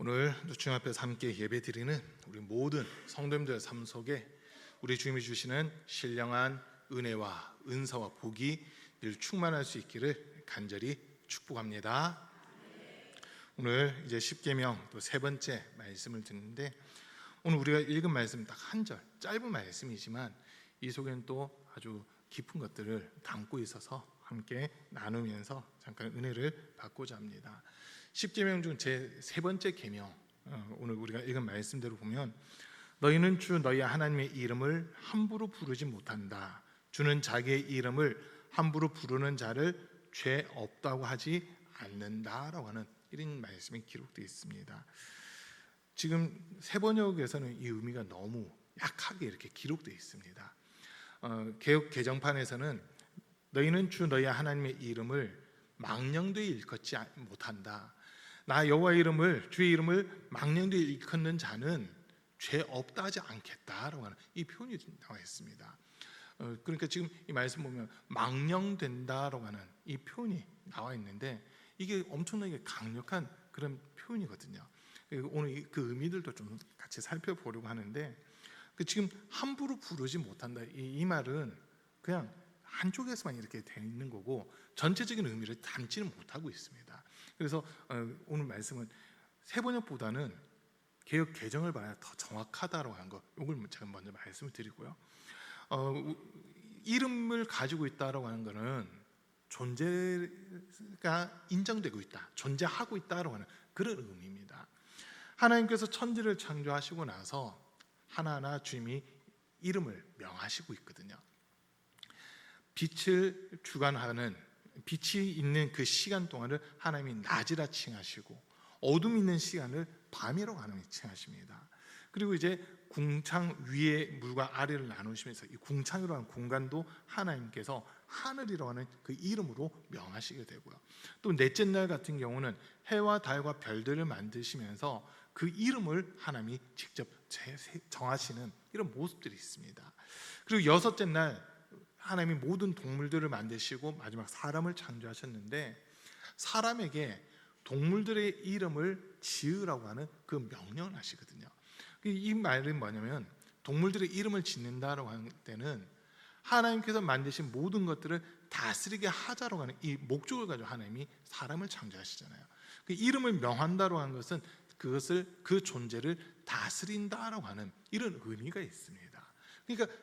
오늘 주님 앞에서 함께 예배드리는 우리 모든 성도님들 삶 속에 우리 주님이 주시는 신령한 은혜와 은사와 복이 늘 충만할 수 있기를 간절히 축복합니다. 오늘 이제 십계명 또 세 번째 말씀을 듣는데, 오늘 우리가 읽은 말씀 딱 한 절, 짧은 말씀이지만 이 속에는 또 아주 깊은 것들을 담고 있어서 함께 나누면서 잠깐 은혜를 받고자 합니다. 십계명 중 제 세 번째 계명, 오늘 우리가 읽은 말씀대로 보면, 너희는 주 너희 하나님의 이름을 함부로 부르지 못한다. 주는 자기의 이름을 함부로 부르는 자를 죄 없다고 하지 않는다라고 하는 이런 말씀이 기록되어 있습니다. 지금 세번역에서는 이 의미가 너무 약하게 이렇게 기록되어 있습니다. 개역 개정판에서는 너희는 주 너희 하나님의 이름을 망령되이 일컫지 못한다. 나 여호와의 이름을, 주의 이름을 망령되이 일컫는 자는 죄 없다 하지 않겠다라고 하는 이 표현이 나와 있습니다. 그러니까 지금 이 말씀 보면 망령된다라고 하는 이 표현이 나와 있는데, 이게 엄청나게 강력한 그런 표현이거든요. 오늘 그 의미들도 좀 같이 살펴보려고 하는데, 지금 함부로 부르지 못한다, 이 말은 그냥 한쪽에서만 이렇게 돼 있는 거고 전체적인 의미를 담지는 못하고 있습니다. 그래서 오늘 말씀은 세번역보다는 개역 개정을 봐야 더 정확하다고 하는 거, 이걸 제가 먼저 말씀을 드리고요. 이름을 가지고 있다라고 하는 거는 존재가 인정되고 있다, 존재하고 있다라고 하는 그런 의미입니다. 하나님께서 천지를 창조하시고 나서 하나하나 주님이 이름을 명하시고 있거든요. 빛을 주관하는, 빛이 있는 그 시간 동안을 하나님이 낮이라 칭하시고, 어둠이 있는 시간을 밤이라고 하나님이 칭하십니다. 그리고 이제 궁창 위에 물과 아래를 나누시면서 이 궁창이라고 하는 공간도 하나님께서 하늘이라고 하는 그 이름으로 명하시게 되고요. 또 넷째 날 같은 경우는 해와 달과 별들을 만드시면서 그 이름을 하나님이 직접 정하시는 이런 모습들이 있습니다. 그리고 여섯째 날 하나님이 모든 동물들을 만드시고 마지막 사람을 창조하셨는데, 사람에게 동물들의 이름을 지으라고 하는 그 명령을 하시거든요. 이 말은 뭐냐면, 동물들의 이름을 짓는다라고 하는 때는 하나님께서 만드신 모든 것들을 다스리게 하자라고 하는 이 목적을 가지고 하나님이 사람을 창조하시잖아요. 그 이름을 명한다라고 하는 것은 그 존재를 다스린다라고 하는 이런 의미가 있습니다. 그러니까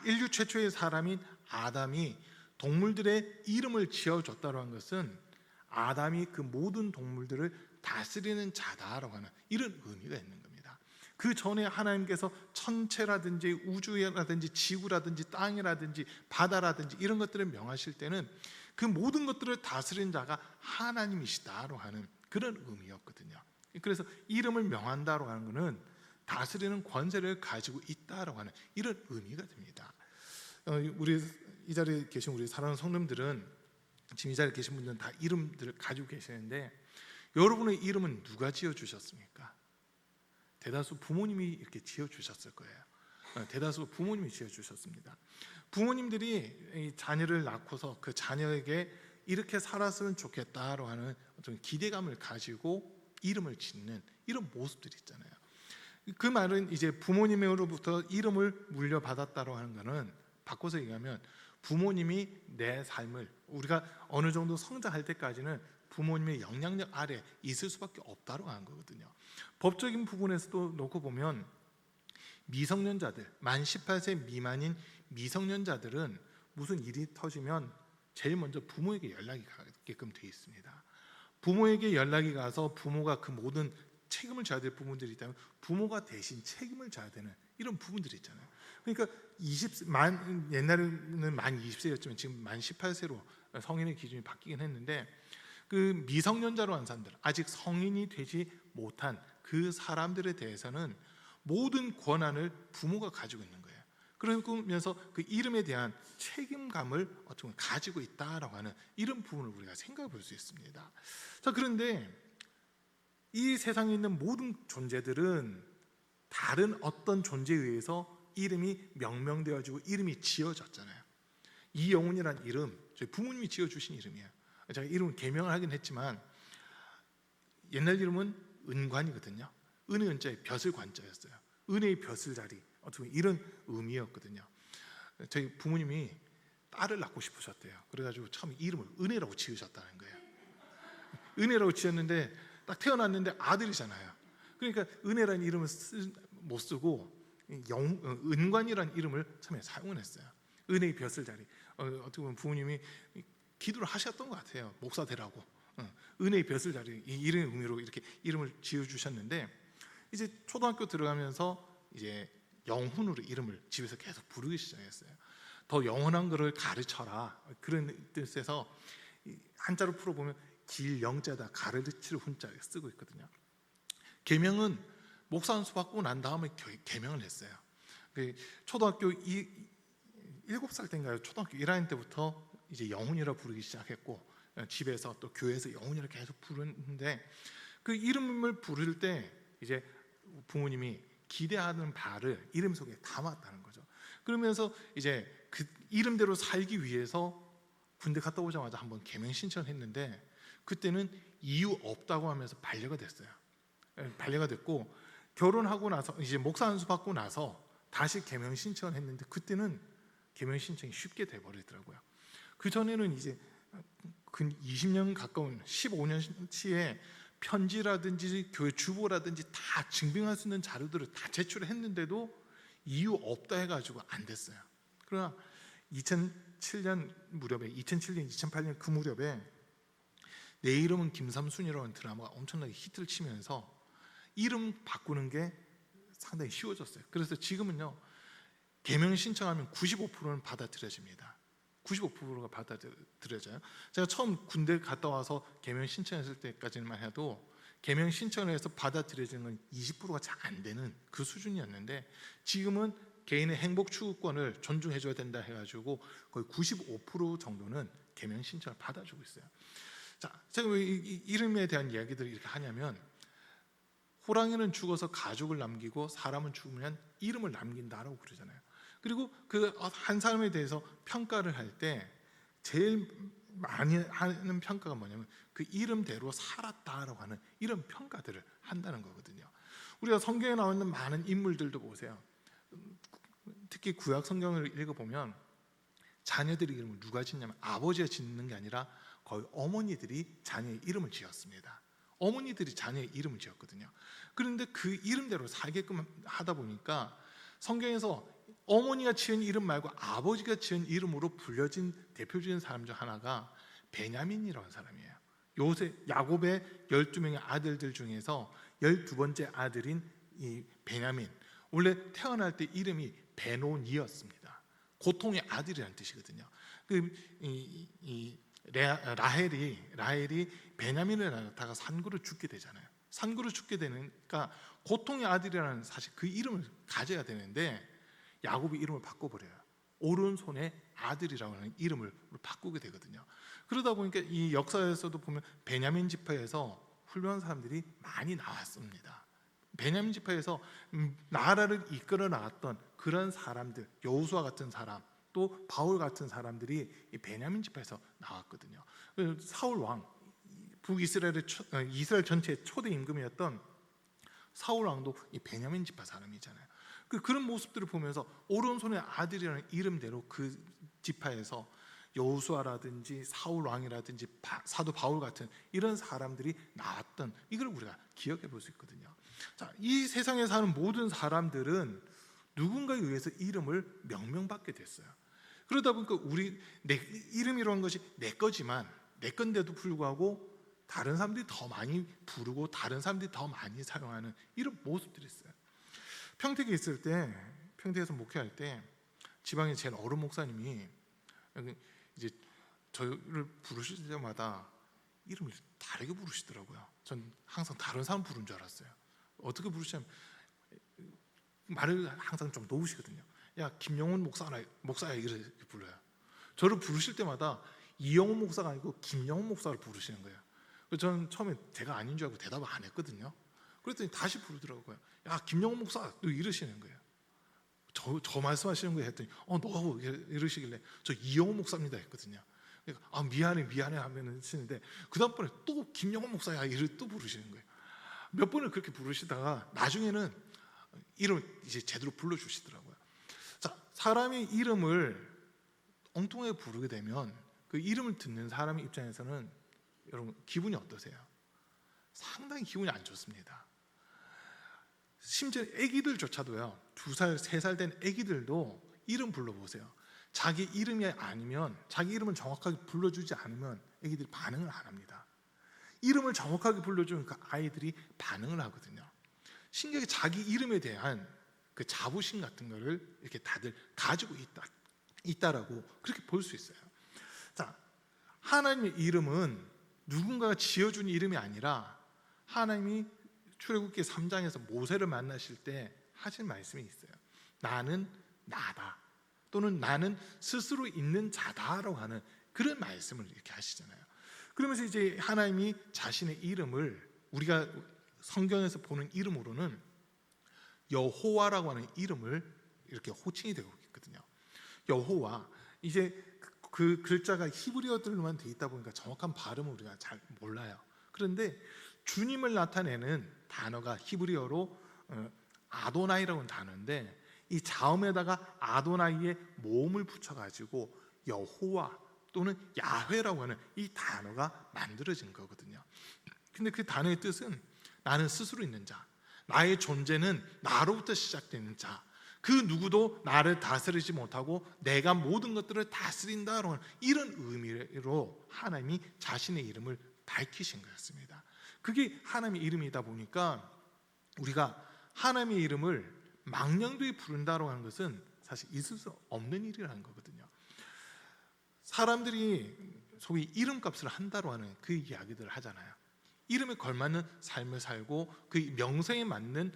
인류 최초의 사람인 아담이 동물들의 이름을 지어줬다고 하는 것은 아담이 그 모든 동물들을 다스리는 자다라고 하는 이런 의미가 있는 겁니다. 그 전에 하나님께서 천체라든지 우주라든지 지구라든지 땅이라든지 바다라든지 이런 것들을 명하실 때는 그 모든 것들을 다스리는 자가 하나님이시다라고 하는 그런 의미였거든요. 그래서 이름을 명한다라고 하는 것은 다스리는 권세를 가지고 있다라고 하는 이런 의미가 됩니다. 우리 이 자리에 계신 우리 사랑하는 성도님들은, 지금 이 자리에 계신 분들은 다 이름들을 가지고 계시는데, 여러분의 이름은 누가 지어주셨습니까? 대다수 부모님이 이렇게 지어주셨을 거예요. 대다수 부모님이 지어주셨습니다. 부모님들이 자녀를 낳고서 그 자녀에게 이렇게 살았으면 좋겠다라고 하는 어떤 기대감을 가지고 이름을 짓는 이런 모습들이 있잖아요. 그 말은 이제 부모님으로부터 이름을 물려받았다고 하는 것은, 바꿔서 얘기하면 부모님이 내 삶을, 우리가 어느 정도 성장할 때까지는 부모님의 영향력 아래 있을 수밖에 없다고 하는 거거든요. 법적인 부분에서도 놓고 보면 미성년자들, 만 18세 미만인 미성년자들은 무슨 일이 터지면 제일 먼저 부모에게 연락이 가게끔 되어 있습니다. 부모에게 연락이 가서 부모가 그 모든 책임을 져야 될 부분들이 있다면 부모가 대신 책임을 져야 되는 이런 부분들이 있잖아요. 그러니까 옛날에는 만 20세였지만 지금 만 18세로 성인의 기준이 바뀌긴 했는데, 그 미성년자로 한 사람들, 아직 성인이 되지 못한 그 사람들에 대해서는 모든 권한을 부모가 가지고 있는 거예요. 그러면서 그 이름에 대한 책임감을 어떻게 보면 가지고 있다라고 하는 이런 부분을 우리가 생각해 볼 수 있습니다. 자, 그런데 이 세상에 있는 모든 존재들은 다른 어떤 존재에 의해서 이름이 명명되어지고 이름이 지어졌잖아요. 이영훈이라는 이름, 저희 부모님이 지어주신 이름이에요. 제가 이름을 개명을 하긴 했지만 옛날 이름은 은관이거든요. 은의 은자의 벼슬 관자였어요. 은혜의 벼슬 자리, 어떻게 보면 이런 의미였거든요. 저희 부모님이 딸을 낳고 싶으셨대요. 그래가지고 처음 이름을 은혜라고 지으셨다는 거예요. 은혜라고 지었는데 딱 태어났는데 아들이잖아요. 그러니까 은혜라는 이름을 못 쓰고 은관이라는 이름을 처음에 사용을 했어요. 은혜의 벼슬 자리. 어떻게 보면 부모님이 기도를 하셨던 것 같아요. 목사 되라고. 은혜의 벼슬 자리, 이런 의미로 이렇게 이름을 지어주셨는데, 이제 초등학교 들어가면서 이제 영훈으로 이름을 집에서 계속 부르기 시작했어요. 더 영원한 것을 가르쳐라, 그런 뜻에서 한자로 풀어보면 길영자다 가르칠 훈자 쓰고 있거든요. 계명은 목사 안수 받고 난 다음에 계명을 했어요. 초등학교 7살 때인가요? 초등학교 1학년 때부터 이제 영훈이라 부르기 시작했고, 집에서 또 교회에서 영훈이라 계속 부르는데, 그 이름을 부를 때 이제 부모님이 기대하는 바를 이름 속에 담았다는 거죠. 그러면서 이제 그 이름대로 살기 위해서 군대 갔다 오자마자 한번 계명 신청했는데, 그때는 이유 없다고 하면서 반려가 됐어요. 반려가 됐고, 결혼하고 나서 이제 목사 안수 받고 나서 다시 계명 신청을 했는데, 그때는 계명 신청이 쉽게 돼 버리더라고요. 그 전에는 이제 근 20년 가까운 15년치의 편지라든지 교회 주보라든지 다 증빙할 수 있는 자료들을 다 제출했는데도 이유 없다 해가지고 안 됐어요. 그러나 2007년 무렵에 2008년 그 무렵에 내 이름은 김삼순이라는 드라마가 엄청나게 히트를 치면서 이름 바꾸는 게 상당히 쉬워졌어요. 그래서 지금은요, 계명 신청하면 95%는 받아들여집니다. 95%가 받아들여져요. 제가 처음 군대 갔다 와서 계명 신청했을 때까지만 해도 계명 신청을 해서 받아들여지는 건 20%가 잘 안 되는 그 수준이었는데, 지금은 개인의 행복 추구권을 존중해줘야 된다 해가지고 거의 95% 정도는 계명 신청을 받아주고 있어요. 자, 제가 왜 이 이름에 대한 이야기들을 이렇게 하냐면, 호랑이는 죽어서 가죽을 남기고 사람은 죽으면 이름을 남긴다라고 그러잖아요. 그리고 그 한 사람에 대해서 평가를 할 때 제일 많이 하는 평가가 뭐냐면 그 이름대로 살았다라고 하는 이런 평가들을 한다는 거거든요. 우리가 성경에 나와 있는 많은 인물들도 보세요. 특히 구약 성경을 읽어보면 자녀들의 이름을 누가 짓냐면 아버지가 짓는 게 아니라 거의 어머니들이 자녀의 이름을 지었습니다. 어머니들이 자녀의 이름을 지었거든요. 그런데 그 이름대로 살게끔 하다 보니까 성경에서 어머니가 지은 이름 말고 아버지가 지은 이름으로 불려진 대표적인 사람 중 하나가 베냐민이라는 사람이에요. 야곱의 12명의 아들들 중에서 12번째 아들인 이 베냐민, 원래 태어날 때 이름이 베노니였습니다. 고통의 아들이라는 뜻이거든요. 라헬이 베냐민을 낳다가 산고로 죽게 되잖아요. 산고로 죽게 되니까 고통의 아들이라는 사실 그 이름을 가져야 되는데 야곱이 이름을 바꿔버려요. 오른손의 아들이라고 하는 이름을 바꾸게 되거든요. 그러다 보니까 이 역사에서도 보면 베냐민 지파에서 훌륭한 사람들이 많이 나왔습니다. 베냐민 지파에서 나라를 이끌어 나갔던 그런 사람들, 여호수아 같은 사람, 또 바울 같은 사람들이 이 베냐민 지파에서 나왔거든요. 사울 왕, 이스라엘 전체의 초대 임금이었던 사울 왕도 이 베냐민 지파 사람이잖아요. 그런 모습들을 보면서 오른손의 아들이라는 이름대로 그 지파에서 여호수아라든지 사울 왕이라든지 사도 바울 같은 이런 사람들이 나왔던 이걸 우리가 기억해 볼 수 있거든요. 자, 이 세상에 사는 모든 사람들은 누군가에 의해서 이름을 명명받게 됐어요. 그러다 보니까 내 이름이라는 것이 내 거지만 내 건데도 불구하고 다른 사람들이 더 많이 부르고 다른 사람들이 더 많이 사용하는 이런 모습들이 있어요. 평택에서 목회할 때 지방에 제일 어른 목사님이 이제 저를 부르실 때마다 이름을 다르게 부르시더라고요. 전 항상 다른 사람 부른 줄 알았어요. 어떻게 부르시냐면 말을 항상 좀 놓으시거든요. 야, 김영훈 목사야 이렇게 불러요. 저를 부르실 때마다 이영훈 목사가 아니고 김영훈 목사를 부르시는 거예요. 저는 처음에 제가 아닌 줄 알고 대답을 안 했거든요. 그랬더니 다시 부르더라고요. 야, 김영훈 목사 또 이러시는 거예요. 저 말씀하시는 거예요 했더니 너 이러시길래 저 이영훈 목사입니다 했거든요. 그러니까 미안해 하면은 치는데 그 다음번에 또 김영훈 목사야 이를 또 부르시는 거예요. 몇 번을 그렇게 부르시다가 나중에는 이름 이제 제대로 불러주시더라고요. 자, 사람의 이름을 엉뚱하게 부르게 되면 그 이름을 듣는 사람의 입장에서는 여러분 기분이 어떠세요? 상당히 기분이 안 좋습니다. 심지어 아기들조차도요, 2살, 3살 된 아기들도 이름 불러보세요. 자기 이름이 아니면, 자기 이름을 정확하게 불러주지 않으면 아기들이 반응을 안 합니다. 이름을 정확하게 불러주는 그 아이들이 반응을 하거든요. 신기하게 자기 이름에 대한 그 자부심 같은 거를 이렇게 다들 가지고 있다라고 그렇게 볼 수 있어요. 자, 하나님의 이름은 누군가가 지어준 이름이 아니라 하나님이 출애굽기 3장에서 모세를 만나실 때 하신 말씀이 있어요. 나는 나다, 또는 나는 스스로 있는 자다라고 하는 그런 말씀을 이렇게 하시잖아요. 그러면서 이제 하나님이 자신의 이름을 우리가 성경에서 보는 이름으로는 여호와라고 하는 이름을 이렇게 호칭이 되고 있거든요. 여호와, 이제 그 글자가 히브리어들로만 돼 있다 보니까 정확한 발음을 우리가 잘 몰라요. 그런데 주님을 나타내는 단어가 히브리어로 아도나이라고 하는 단어인데, 이 자음에다가 아도나이의 모음을 붙여가지고 여호와 또는 야훼라고 하는 이 단어가 만들어진 거거든요. 근데 그 단어의 뜻은 나는 스스로 있는 자, 나의 존재는 나로부터 시작되는 자, 그 누구도 나를 다스리지 못하고 내가 모든 것들을 다스린다라는 이런 의미로 하나님이 자신의 이름을 밝히신 거였습니다. 그게 하나님의 이름이다 보니까 우리가 하나님의 이름을 망령되이 부른다고 하는 것은 사실 있을 수 없는 일이라는 거거든요. 사람들이 소위 이름값을 한다고 하는 그 이야기들을 하잖아요. 이름에 걸맞는 삶을 살고 그 명성에 맞는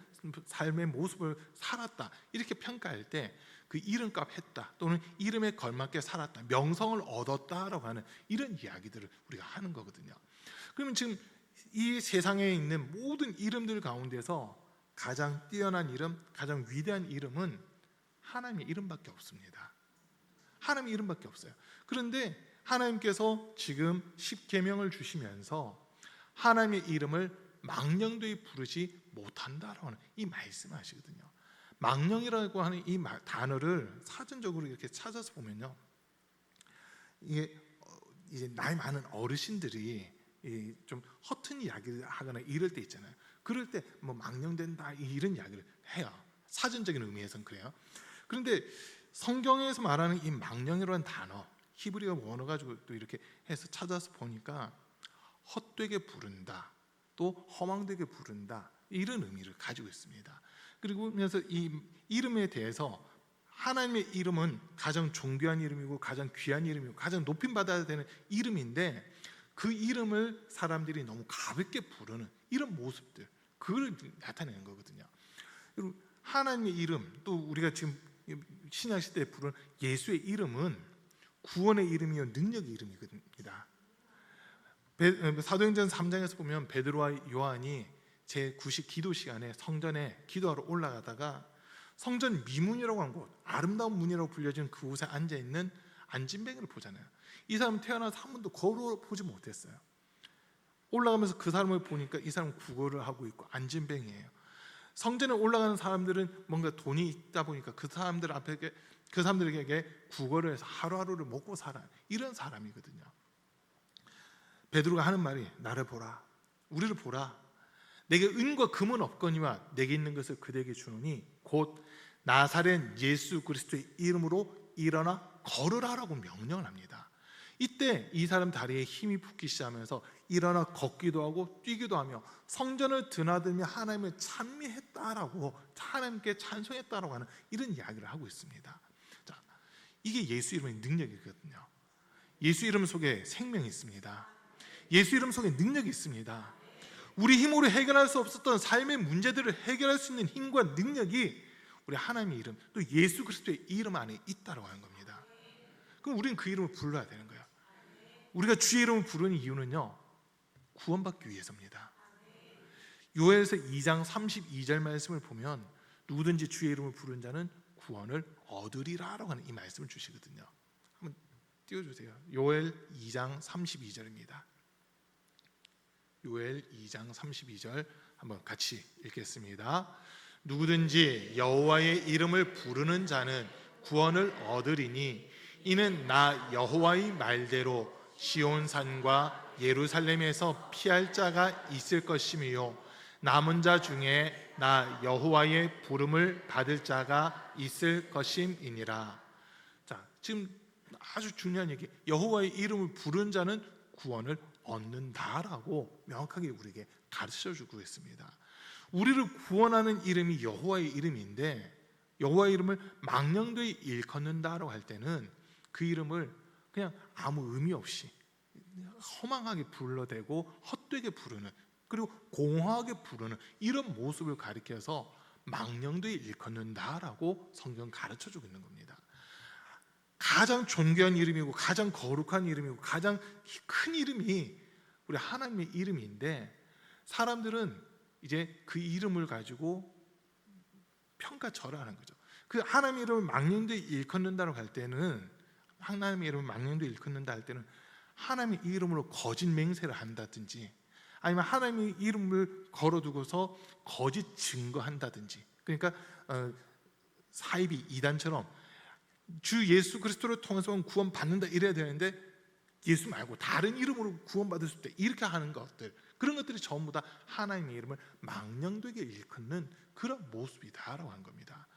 삶의 모습을 살았다, 이렇게 평가할 때 그 이름값 했다, 또는 이름에 걸맞게 살았다, 명성을 얻었다라고 하는 이런 이야기들을 우리가 하는 거거든요. 그러면 지금 이 세상에 있는 모든 이름들 가운데서 가장 뛰어난 이름, 가장 위대한 이름은 하나님의 이름밖에 없습니다. 하나님의 이름밖에 없어요. 그런데 하나님께서 지금 십계명을 주시면서 하나님의 이름을 망령되이 부르지 못한다라고 하는 이 말씀을 하시거든요. 망령이라고 하는 이 단어를 사전적으로 이렇게 찾아서 보면요, 이게 이제 나이 많은 어르신들이 좀 허튼 이야기를 하거나 이럴 때 있잖아요. 그럴 때 뭐 망령된다 이런 이야기를 해요. 사전적인 의미에서는 그래요. 그런데 성경에서 말하는 이 망령이라는 단어, 히브리어 원어 가지고 또 이렇게 해서 찾아서 보니까 헛되게 부른다, 또 허망되게 부른다, 이런 의미를 가지고 있습니다. 그리고면서 이 이름에 대해서 하나님의 이름은 가장 존귀한 이름이고 가장 귀한 이름이고 가장 높임받아야 되는 이름인데, 그 이름을 사람들이 너무 가볍게 부르는 이런 모습들, 그걸 나타내는 거거든요. 그리고 하나님의 이름, 또 우리가 지금 신약 시대에 부르는 예수의 이름은 구원의 이름이요 능력의 이름입니다. 사도행전 3장에서 보면 베드로와 요한이 제9식 기도 시간에 성전에 기도하러 올라가다가 성전 미문이라고 한 곳, 아름다운 문이라고 불려진 그곳에 앉아있는 안진뱅이를 보잖아요. 이 사람은 태어나서 한 번도 걸어보지 못했어요. 올라가면서 그 사람을 보니까 이 사람은 구걸을 하고 있고 안진뱅이에요. 성전에 올라가는 사람들은 뭔가 돈이 있다 보니까 그 사람들에게 구걸을 해서 하루하루를 먹고 살아, 이런 사람이거든요. 베드로가 하는 말이 나를 보라, 우리를 보라, 내게 은과 금은 없거니와 내게 있는 것을 그대에게 주노니 곧 나사렛 예수 그리스도의 이름으로 일어나 걸으라라고 명령을 합니다. 이때 이 사람 다리에 힘이 붙기 시작하면서 일어나 걷기도 하고 뛰기도 하며 성전을 드나들며 하나님을 찬미했다라고, 하나님께 찬송했다라고 하는 이런 이야기를 하고 있습니다. 자, 이게 예수 이름의 능력이거든요. 예수 이름 속에 생명이 있습니다. 예수 이름 속에 능력이 있습니다. 우리 힘으로 해결할 수 없었던 삶의 문제들을 해결할 수 있는 힘과 능력이 우리 하나님의 이름, 또 예수 그리스도의 이름 안에 있다고 하는 겁니다. 그럼 우리는 그 이름을 불러야 되는 거예요. 우리가 주의 이름을 부르는 이유는요, 구원받기 위해서입니다. 요엘서 2장 32절 말씀을 보면 누구든지 주의 이름을 부르는 자는 구원을 얻으리라라고 하는 이 말씀을 주시거든요. 한번 띄워주세요. 요엘 2장 32절입니다. 요엘 2장 32절 한번 같이 읽겠습니다. 누구든지 여호와의 이름을 부르는 자는 구원을 얻으리니 이는 나 여호와의 말대로 시온산과 예루살렘에서 피할 자가 있을 것이며 남은 자 중에 나 여호와의 부름을 받을 자가 있을 것임이니라. 자, 지금 아주 중요한 얘기, 여호와의 이름을 부른 자는 구원을 얻는다라고 명확하게 우리에게 가르쳐주고 있습니다. 우리를 구원하는 이름이 여호와의 이름인데 여호와의 이름을 망령되이 일컫는다라고 할 때는 그 이름을 그냥 아무 의미 없이 허망하게 불러대고 헛되게 부르는, 그리고 공허하게 부르는 이런 모습을 가리켜서 망령되이 일컫는다라고 성경 가르쳐주고 있는 겁니다. 가장 존귀한 이름이고 가장 거룩한 이름이고 가장 큰 이름이 우리 하나님의 이름인데 사람들은 이제 그 이름을 가지고 평가절하하는 거죠. 그 하나님의 이름을 망령되이 일컫는다고 할 때는, 하나님의 이름을 망령되이 일컫는다 할 때는 하나님의 이름으로 거짓 맹세를 한다든지 아니면 하나님의 이름을 걸어두고서 거짓 증거한다든지, 그러니까 사이비 이단처럼 주 예수 그리스도를 통해서만 구원받는다 이래야 되는데 예수 말고 다른 이름으로 구원받을 수 있다 이렇게 하는 것들, 그런 것들이 전부 다 하나님의 이름을 망령되게 일컫는 그런 모습이다라고 하는 겁니다.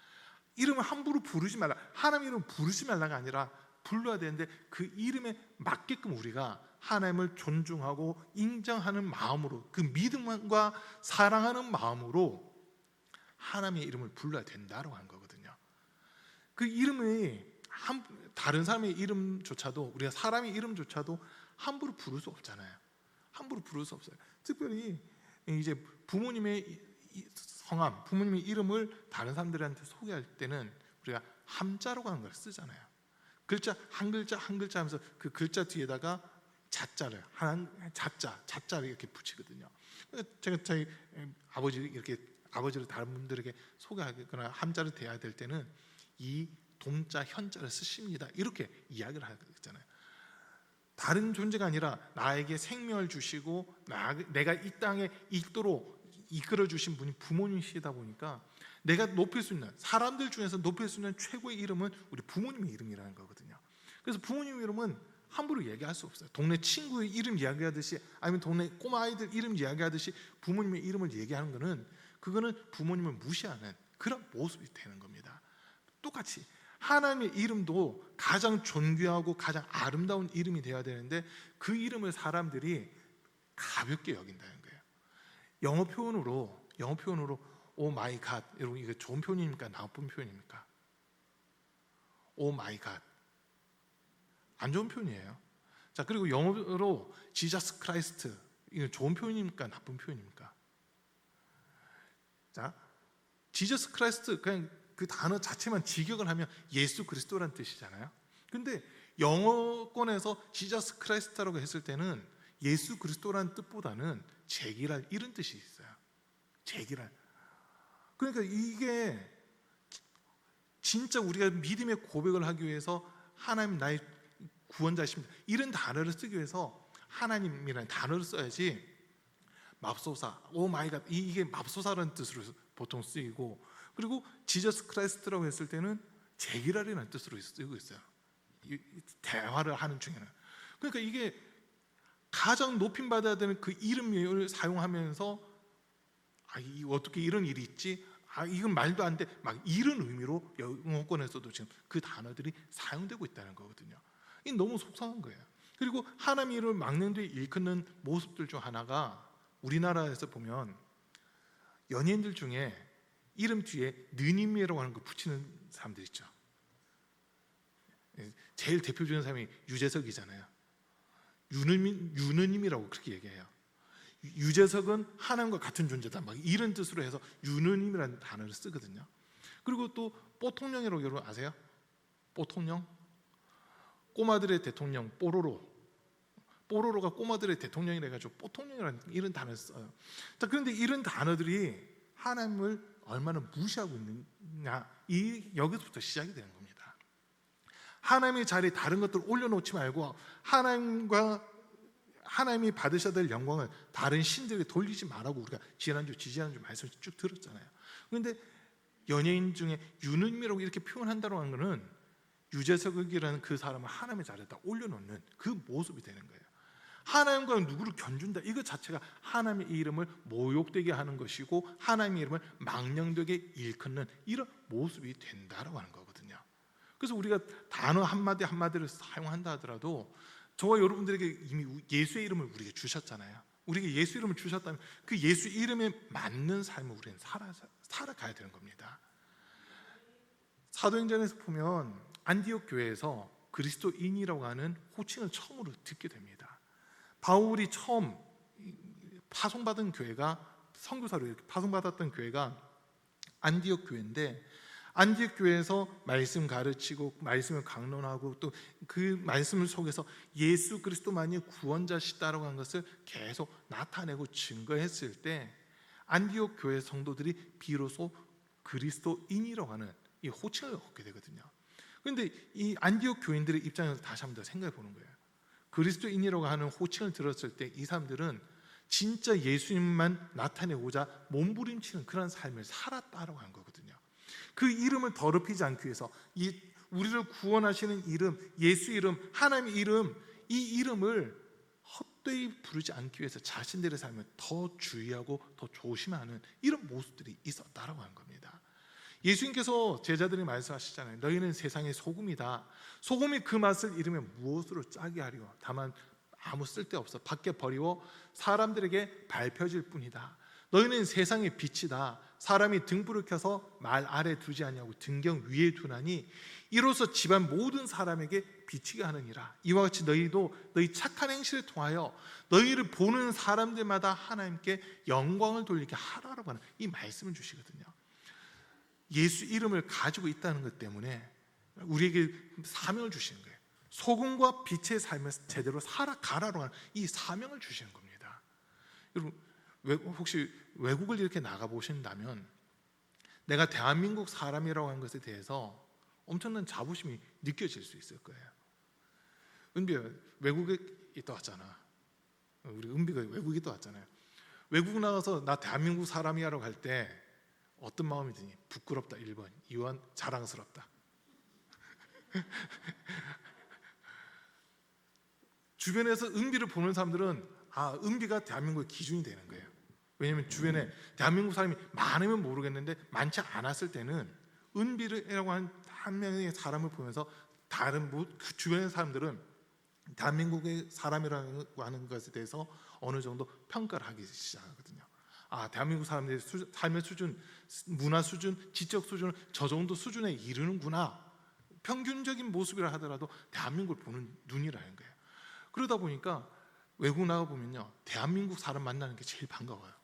이름을 함부로 부르지 말라, 하나님의 이름을 부르지 말라가 아니라 불러야 되는데 그 이름에 맞게끔 우리가 하나님을 존중하고 인정하는 마음으로, 그 믿음과 사랑하는 마음으로 하나님의 이름을 불러야 된다라고 하는 거거든요. 그 이름이 다른 사람의 이름조차도, 우리가 사람의 이름조차도 함부로 부를 수 없잖아요. 함부로 부를 수 없어요. 특별히 이제 부모님의 성함, 부모님의 이름을 다른 사람들한테 소개할 때는 우리가 함자라고 하는 걸 쓰잖아요. 글자 한 글자 한 글자 하면서 그 글자 뒤에다가 자자를 자자를 이렇게 붙이거든요. 제가 저희 아버지를 다른 분들에게 소개하거나 함자를 대해야 될 때는 이 동자 현자를 쓰십니다 이렇게 이야기를 하잖아요. 다른 존재가 아니라 나에게 생명을 주시고 내가 이 땅에 있도록 이끌어 주신 분이 부모님이시다 보니까 내가 높일 수 있는, 사람들 중에서 높일 수 있는 최고의 이름은 우리 부모님의 이름이라는 거거든요. 그래서 부모님 이름은 함부로 얘기할 수 없어요. 동네 친구의 이름 이야기하듯이 아니면 동네 꼬마 아이들 이름 이야기하듯이 부모님의 이름을 얘기하는 거는, 그거는 부모님을 무시하는 그런 모습이 되는 겁니다. 똑같이 하나님의 이름도 가장 존귀하고 가장 아름다운 이름이 되어야 되는데 그 이름을 사람들이 가볍게 여긴다는 거예요. 영어 표현으로 오 마이 갓, 여러분 이거 좋은 표현입니까? 나쁜 표현입니까? 오 마이 갓, 안 좋은 표현이에요. 자, 그리고 영어로 지저스 크라이스트, 이거 좋은 표현입니까? 나쁜 표현입니까? 자, 지저스 크라이스트, 그냥 그 단어 자체만 직역을 하면 예수 그리스도라는 뜻이잖아요. 근데 영어권에서 지저스 크라이스트라고 했을 때는 예수 그리스도라는 뜻보다는 제기랄 이런 뜻이 있어요. 제기랄. 그러니까 이게 진짜 우리가 믿음의 고백을 하기 위해서 하나님 나의 구원자십니다 이런 단어를 쓰기 위해서 하나님이라는 단어를 써야지, 맙소사, 오 마이 갓, 이게 맙소사라는 뜻으로 보통 쓰이고, 그리고 지저스 크라이스트라고 했을 때는 제기랄이라는 뜻으로 쓰이고 있어요. 대화를 하는 중에는. 그러니까 이게 가장 높임 받아야 되는 그 이름을 사용하면서 어떻게 이런 일이 있지? 이건 말도 안 돼. 막 이런 의미로 영어권에서도 지금 그 단어들이 사용되고 있다는 거거든요. 이 너무 속상한 거예요. 그리고 하나님의 이름을 망령되이 일컫는 모습들 중 하나가, 우리나라에서 보면 연예인들 중에 이름 뒤에 느님이라고 하는 거 붙이는 사람들 있죠. 제일 대표적인 사람이 유재석이잖아요. 유느님이라고 그렇게 얘기해요. 유재석은 하나님과 같은 존재다, 막 이런 뜻으로 해서 유느님이라는 단어를 쓰거든요. 그리고 또 뽀통령이라고 여러분 아세요? 뽀통령? 꼬마들의 대통령 뽀로로가 꼬마들의 대통령이라 가지고 뽀통령이라는 이런 단어를 써요. 자, 그런데 이런 단어들이 하나님을 얼마나 무시하고 있느냐, 여기서부터 시작이 되는 겁니다. 하나님의 자리에 다른 것들을 올려놓지 말고 하나님과 하나님이 받으셔야 될 영광을 다른 신들에게 돌리지 말라고 우리가 지지난주 말씀 쭉 들었잖아요. 그런데 연예인 중에 윤은미라고 이렇게 표현한다고 하는 것은 유재석이라는 그 사람을 하나님의 자리에다 올려놓는 그 모습이 되는 거예요. 하나님과 누구를 견준다, 이것 자체가 하나님의 이름을 모욕되게 하는 것이고 하나님의 이름을 망령되게 일컫는 이런 모습이 된다라고 하는 거거든요. 그래서 우리가 단어 한마디 한마디를 사용한다 하더라도 저와 여러분들에게 이미 예수의 이름을 우리에게 주셨잖아요. 우리에게 예수 이름을 주셨다면 그 예수 이름에 맞는 삶을 우리는 살아가야 되는 겁니다. 사도행전에서 보면 안디옥 교회에서 그리스도인이라고 하는 호칭을 처음으로 듣게 됩니다. 바울이 처음 파송받은 교회가, 선교사로 이렇게 파송받았던 교회가 안디옥 교회인데, 안디옥 교회에서 말씀 가르치고 말씀을 강론하고 또 그 말씀을 속에서 예수 그리스도만이 구원자시다라고 하는 것을 계속 나타내고 증거했을 때 안디옥 교회 성도들이 비로소 그리스도인이라고 하는 이 호칭을 얻게 되거든요. 그런데 이 안디옥 교인들의 입장에서 다시 한번 더 생각해 보는 거예요. 그리스도인이라고 하는 호칭을 들었을 때 이 사람들은 진짜 예수님만 나타내고자 몸부림치는 그런 삶을 살았다라고 한 거거든요. 그 이름을 더럽히지 않기 위해서 이 우리를 구원하시는 이름, 예수 이름, 하나님의 이름, 이 이름을 헛되이 부르지 않기 위해서 자신들의 삶을 더 주의하고 더 조심하는 이런 모습들이 있었다라고 하는 겁니다. 예수님께서 제자들이 말씀하시잖아요. 너희는 세상의 소금이다. 소금이 그 맛을 잃으면 무엇으로 짜게 하리요? 다만 아무 쓸데없어 밖에 버리고 사람들에게 밟혀질 뿐이다. 너희는 세상의 빛이다. 사람이 등불을 켜서 말 아래 두지 아니하고 등경 위에 두나니 이로써 집안 모든 사람에게 비치게 하느니라. 이와 같이 너희도 너희 착한 행실을 통하여 너희를 보는 사람들마다 하나님께 영광을 돌리게 하라라고 하는 이 말씀을 주시거든요. 예수 이름을 가지고 있다는 것 때문에 우리에게 사명을 주시는 거예요. 소금과 빛의 삶을 제대로 살아가라고 하는 이 사명을 주시는 겁니다. 여러분, 혹시 외국을 이렇게 나가 보신다면 내가 대한민국 사람이라고 하는 것에 대해서 엄청난 자부심이 느껴질 수 있을 거예요. 은비야, 외국에 있다 왔잖아. 우리 은비가 외국에 있다 왔잖아요. 외국 나가서 나 대한민국 사람이라고 할 때 어떤 마음이 드니? 부끄럽다 1번, 2번 자랑스럽다. 주변에서 은비를 보는 사람들은 은비가 대한민국의 기준이 되는 거예요. 왜냐하면 주변에 대한민국 사람이 많으면 모르겠는데 많지 않았을 때는 은비라고 한 명의 사람을 보면서 다른 그 주변의 사람들은 대한민국의 사람이라고 하는 것에 대해서 어느 정도 평가를 하기 시작하거든요. 대한민국 사람들의 삶의 수준, 문화 수준, 지적 수준은 저 정도 수준에 이르는구나. 평균적인 모습이라 하더라도 대한민국을 보는 눈이라는 거예요. 그러다 보니까 외국 나가 보면요, 대한민국 사람 만나는 게 제일 반가워요.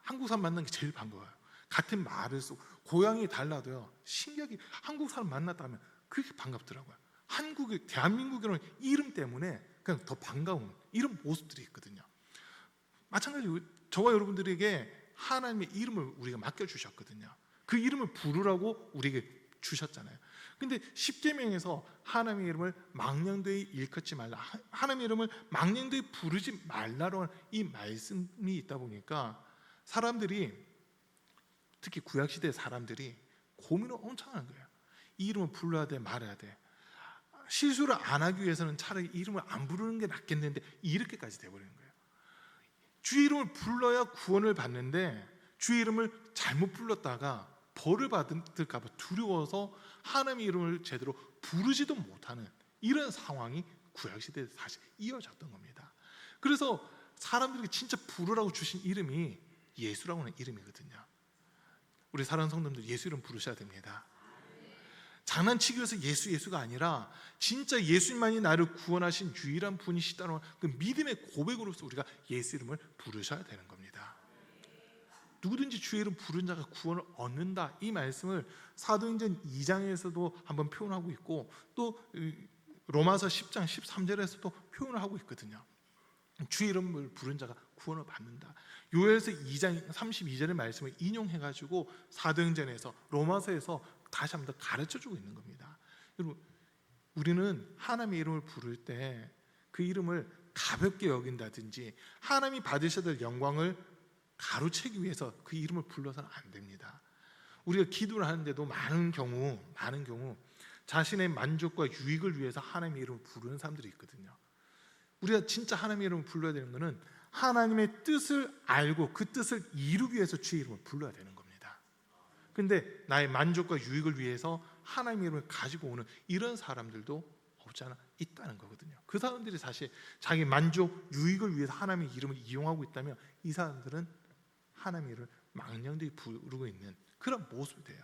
한국 사람 만나는 게 제일 반가워요. 같은 말을 쓰고 고향이 달라도요, 신기하게 한국 사람 만났다면 그게 반갑더라고요. 대한민국이라는 이름 때문에 그냥 더 반가운 이런 모습들이 있거든요. 마찬가지로 저와 여러분들에게 하나님의 이름을 우리가 맡겨주셨거든요. 그 이름을 부르라고 우리에게 주셨잖아요. 근데 십계명에서 하나님의 이름을 망령되이 일컫지 말라, 하나님의 이름을 망령되이 부르지 말라로 하는 이 말씀이 있다 보니까 사람들이, 특히 구약시대 사람들이 고민을 엄청 하는 거예요. 이 이름을 불러야 돼, 말해야 돼. 실수를 안 하기 위해서는 차라리 이름을 안 부르는 게 낫겠는데 이렇게까지 돼버리는 거예요. 주의 이름을 불러야 구원을 받는데 주의 이름을 잘못 불렀다가 벌을 받을까 봐 두려워서 하나님의 이름을 제대로 부르지도 못하는 이런 상황이 구약시대에 사실 이어졌던 겁니다. 그래서 사람들에게 진짜 부르라고 주신 이름이 예수라고 하는 이름이거든요. 우리 사랑하는 성도님들, 예수 이름 부르셔야 됩니다. 장난치기 위해서 예수가 아니라 진짜 예수님만이 나를 구원하신 유일한 분이시다는 그 믿음의 고백으로서 우리가 예수 이름을 부르셔야 되는 겁니다. 누구든지 주의 이름 부른 자가 구원을 얻는다, 이 말씀을 사도행전 2장에서도 한번 표현하고 있고 또 로마서 10장 13절에서도 표현을 하고 있거든요. 주의 이름을 부른 자가 구원을 받는다. 요엘서 2장 32절의 말씀을 인용해가지고 사도행전에서 로마서에서 다시 한번 더 가르쳐주고 있는 겁니다. 여러분, 우리는 하나님의 이름을 부를 때 그 이름을 가볍게 여긴다든지 하나님이 받으셔야 될 영광을 가로채기 위해서 그 이름을 불러서는 안 됩니다. 우리가 기도를 하는데도 많은 경우 자신의 만족과 유익을 위해서 하나님의 이름을 부르는 사람들이 있거든요. 우리가 진짜 하나님의 이름을 불러야 되는 것은 하나님의 뜻을 알고 그 뜻을 이루기 위해서 주의 이름을 불러야 되는 겁니다. 근데 나의 만족과 유익을 위해서 하나님의 이름을 가지고 오는 이런 사람들도 없지 않아 있다는 거거든요. 그 사람들이 사실 자기 만족, 유익을 위해서 하나님의 이름을 이용하고 있다면 이 사람들은 하나님의 이름을 망령되이 부르고 있는 그런 모습이 돼요.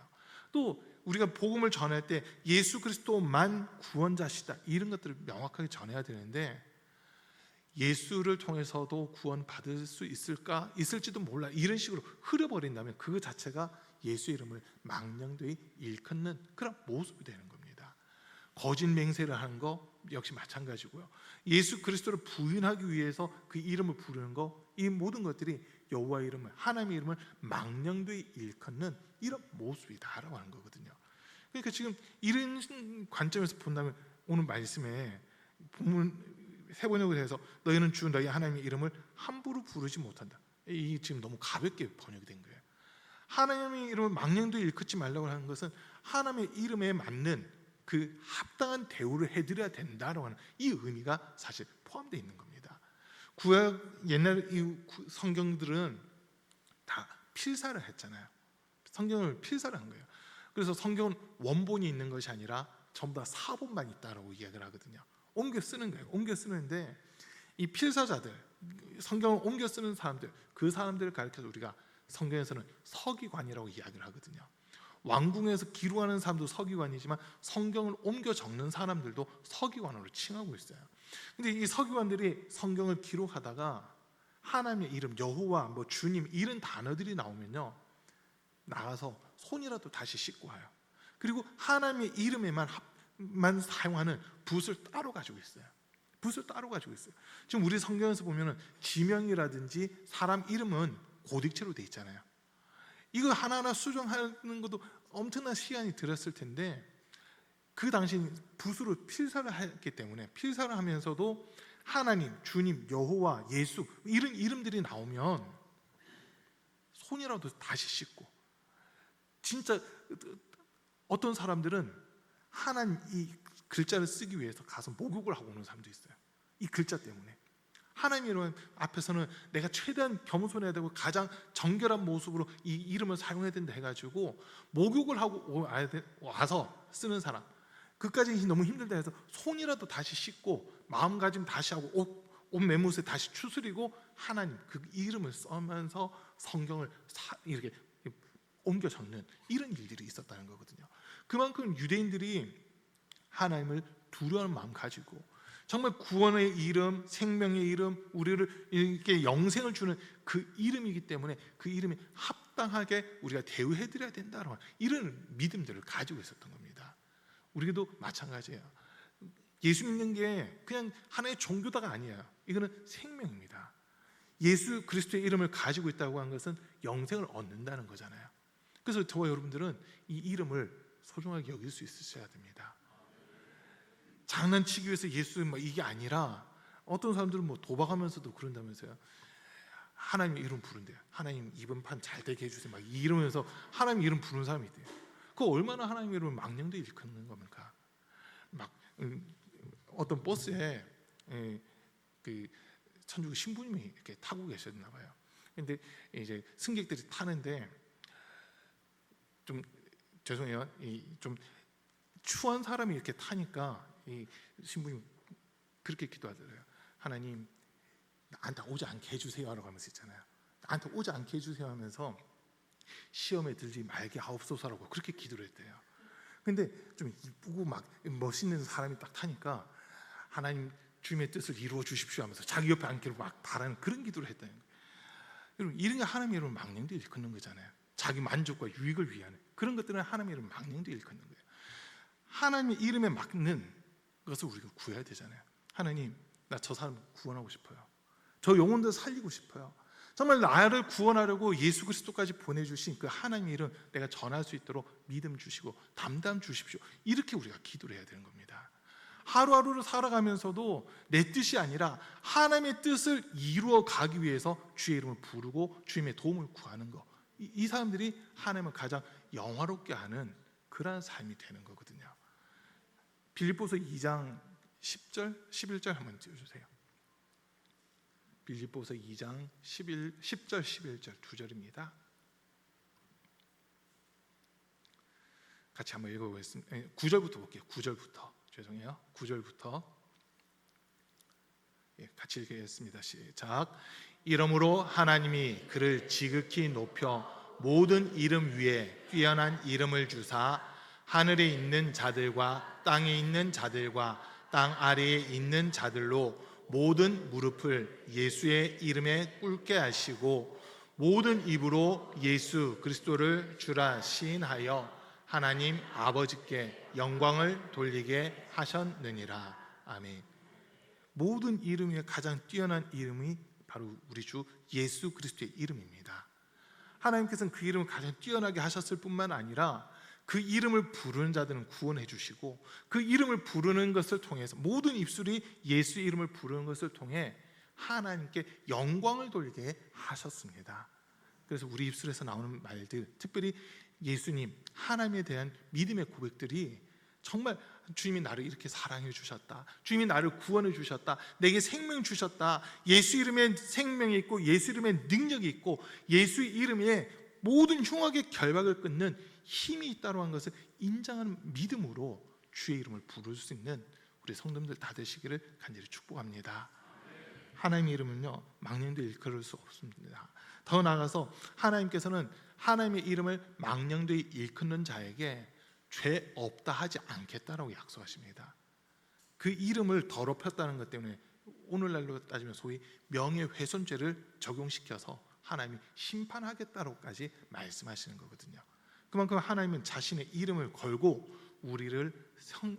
또 우리가 복음을 전할 때 예수 그리스도만 구원자시다 이런 것들을 명확하게 전해야 되는데 예수를 통해서도 구원받을 수 있을까? 있을지도 몰라 이런 식으로 흐려버린다면 그 자체가 예수 이름을 망령되이 일컫는 그런 모습이 되는 겁니다. 거짓 맹세를 하는 거 역시 마찬가지고요. 예수 그리스도를 부인하기 위해서 그 이름을 부르는 거 이 모든 것들이 여호와의 이름을 하나님의 이름을 망령되이 일컫는 이런 모습이다라고 하는 거거든요. 그러니까 지금 이런 관점에서 본다면 오늘 말씀에 본문 세 번역을 해서 너희는 주 너희 하나님의 이름을 함부로 부르지 못한다. 이 지금 너무 가볍게 번역이 된 거예요. 하나님의 이름을 망령되이 일컫지 말라고 하는 것은 하나님의 이름에 맞는 그 합당한 대우를 해드려야 된다라고 하는 이 의미가 사실 포함되어 있는 겁니다. 구약 옛날 이 성경들은 다 필사를 했잖아요. 성경을 필사를 한 거예요. 그래서 성경은 원본이 있는 것이 아니라 전부 다 사본만 있다라고 이야기를 하거든요. 옮겨 쓰는 거예요. 옮겨 쓰는데 이 필사자들, 성경을 옮겨 쓰는 사람들, 그 사람들을 가리켜서 우리가 성경에서는 서기관이라고 이야기를 하거든요. 왕궁에서 기록하는 사람도 서기관이지만 성경을 옮겨 적는 사람들도 서기관으로 칭하고 있어요. 근데 이 서기관들이 성경을 기록하다가 하나님의 이름, 여호와, 뭐 주님 이런 단어들이 나오면요, 나가서 손이라도 다시 씻고 와요. 그리고 하나님의 이름에만 사용하는 붓을 따로 가지고 있어요. 붓을 따로 가지고 있어요. 지금 우리 성경에서 보면은 지명이라든지 사람 이름은 고딕체로 돼 있잖아요. 이거 하나하나 수정하는 것도 엄청난 시간이 들었을 텐데 그 당시 붓으로 필사를 했기 때문에 필사를 하면서도 하나님, 주님, 여호와, 예수 이런 이름들이 나오면 손이라도 다시 씻고, 진짜 어떤 사람들은 하나님 이 글자를 쓰기 위해서 가서 목욕을 하고 오는 사람도 있어요. 이 글자 때문에. 하나님 이름 앞에서는 내가 최대한 겸손해야 되고 가장 정결한 모습으로 이 이름을 사용해야 된다 해가지고 목욕을 하고 와서 쓰는 사람, 그까지 너무 힘들다 해서 손이라도 다시 씻고 마음가짐 다시 하고 옷 매무새 다시 추스리고 하나님 그 이름을 써면서 성경을 이렇게 옮겨 적는 이런 일들이 있었다는 거거든요. 그만큼 유대인들이 하나님을 두려워하는 마음 가지고 정말 구원의 이름, 생명의 이름, 우리를 이렇게 영생을 주는 그 이름이기 때문에 그 이름에 합당하게 우리가 대우해드려야 된다는 이런 믿음들을 가지고 있었던 겁니다. 우리도 마찬가지예요. 예수 믿는 게 그냥 하나의 종교다가 아니에요. 이거는 생명입니다. 예수 그리스도의 이름을 가지고 있다고 하는 것은 영생을 얻는다는 거잖아요. 그래서 저와 여러분들은 이 이름을 소중하게 여길 수 있으셔야 됩니다. 장난치기 위해서 예수 이게 아니라 어떤 사람들은 도박하면서도 그런다면서요. 하나님 이름 부른대요. 하나님 이번 판 잘 되게 해주세요. 막 이러면서 하나님 이름 부르는 사람이 있대요. 그 얼마나 하나님 이름을 망령되이 일컫는 겁니까? 막 어떤 버스에 그 천주교 신부님이 이렇게 타고 계셨나 봐요. 근데 이제 승객들이 타는데 좀 죄송해요. 좀 추한 사람이 이렇게 타니까 이 신부님 그렇게 기도하더래요. 하나님 나한테 오지 않게 해주세요 라고 하면서 있잖아요. 나한테 오지 않게 해주세요 하면서 시험에 들지 말게 하옵소서라고 그렇게 기도를 했대요. 근데 좀 이쁘고 막 멋있는 사람이 딱 타니까 하나님 주님의 뜻을 이루어 주십시오 하면서 자기 옆에 앉기로 막 바라는 그런 기도를 했다는 거예요. 여러분 이런 게 하나님의 이름을 망령되이 일컫는 거잖아요. 자기 만족과 유익을 위한 그런 것들은 하나님의 이름을 망령되이 일컫는 거예요. 하나님의 이름에 맞는 것을 우리가 구해야 되잖아요. 하나님 나 저 사람 구원하고 싶어요. 저 영혼들 살리고 싶어요. 정말 나를 구원하려고 예수 그리스도까지 보내주신 그 하나님의 이름 내가 전할 수 있도록 믿음 주시고 담담 주십시오. 이렇게 우리가 기도를 해야 되는 겁니다. 하루하루를 살아가면서도 내 뜻이 아니라 하나님의 뜻을 이루어 가기 위해서 주의 이름을 부르고 주님의 도움을 구하는 것, 이 사람들이 하나님을 가장 영화롭게 하는 그러한 삶이 되는 거거든요. 빌립보서 2장 10절, 11절 한번 띄워주세요. 빌립보서 2장 10절, 11절 두 절입니다. 같이 한번 읽어보겠습니다. 9절부터 볼게요. 9절부터. 죄송해요. 9절부터 같이 읽겠습니다. 시작. 이러므로 하나님이 그를 지극히 높여 모든 이름 위에 뛰어난 이름을 주사 하늘에 있는 자들과 땅에 있는 자들과 땅 아래에 있는 자들로 모든 무릎을 예수의 이름에 꿇게 하시고 모든 입으로 예수 그리스도를 주라 시인하여 하나님 아버지께 영광을 돌리게 하셨느니라. 아멘. 모든 이름 중에 가장 뛰어난 이름이 바로 우리 주 예수 그리스도의 이름입니다. 하나님께서는 그 이름을 가장 뛰어나게 하셨을 뿐만 아니라 그 이름을 부르는 자들은 구원해 주시고 그 이름을 부르는 것을 통해서 모든 입술이 예수 이름을 부르는 것을 통해 하나님께 영광을 돌리게 하셨습니다. 그래서 우리 입술에서 나오는 말들, 특별히 예수님, 하나님에 대한 믿음의 고백들이 정말 주님이 나를 이렇게 사랑해 주셨다, 주님이 나를 구원해 주셨다, 내게 생명 주셨다, 예수 이름에 생명이 있고 예수 이름에 능력이 있고 예수 이름에 모든 흉악의 결박을 끊는 힘이 있다고 하는 것을 인정하는 믿음으로 주의 이름을 부를 수 있는 우리 성도님들 다 되시기를 간절히 축복합니다. 하나님의 이름은요, 망령도 일컬을 수 없습니다. 더 나아가서 하나님께서는 하나님의 이름을 망령되이 일컫는 자에게 죄 없다 하지 않겠다라고 약속하십니다. 그 이름을 더럽혔다는 것 때문에 오늘날로 따지면 소위 명예훼손죄를 적용시켜서 하나님이 심판하겠다고까지 말씀하시는 거거든요. 그만큼 하나님은 자신의 이름을 걸고 우리를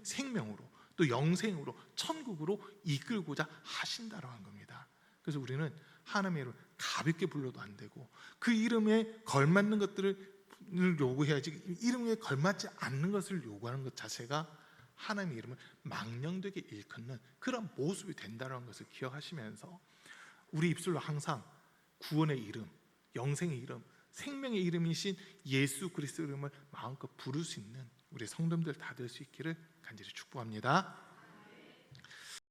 생명으로 또 영생으로 천국으로 이끌고자 하신다고 한 겁니다. 그래서 우리는 하나님의 이름을 가볍게 불러도 안 되고 그 이름에 걸맞는 것들을 요구해야지, 이름에 걸맞지 않는 것을 요구하는 것 자체가 하나님의 이름을 망령되게 일컫는 그런 모습이 된다는 것을 기억하시면서 우리 입술로 항상 구원의 이름, 영생의 이름, 생명의 이름이신 예수 그리스도 이름을 마음껏 부를 수 있는 우리 성도님들 다 될 수 있기를 간절히 축복합니다.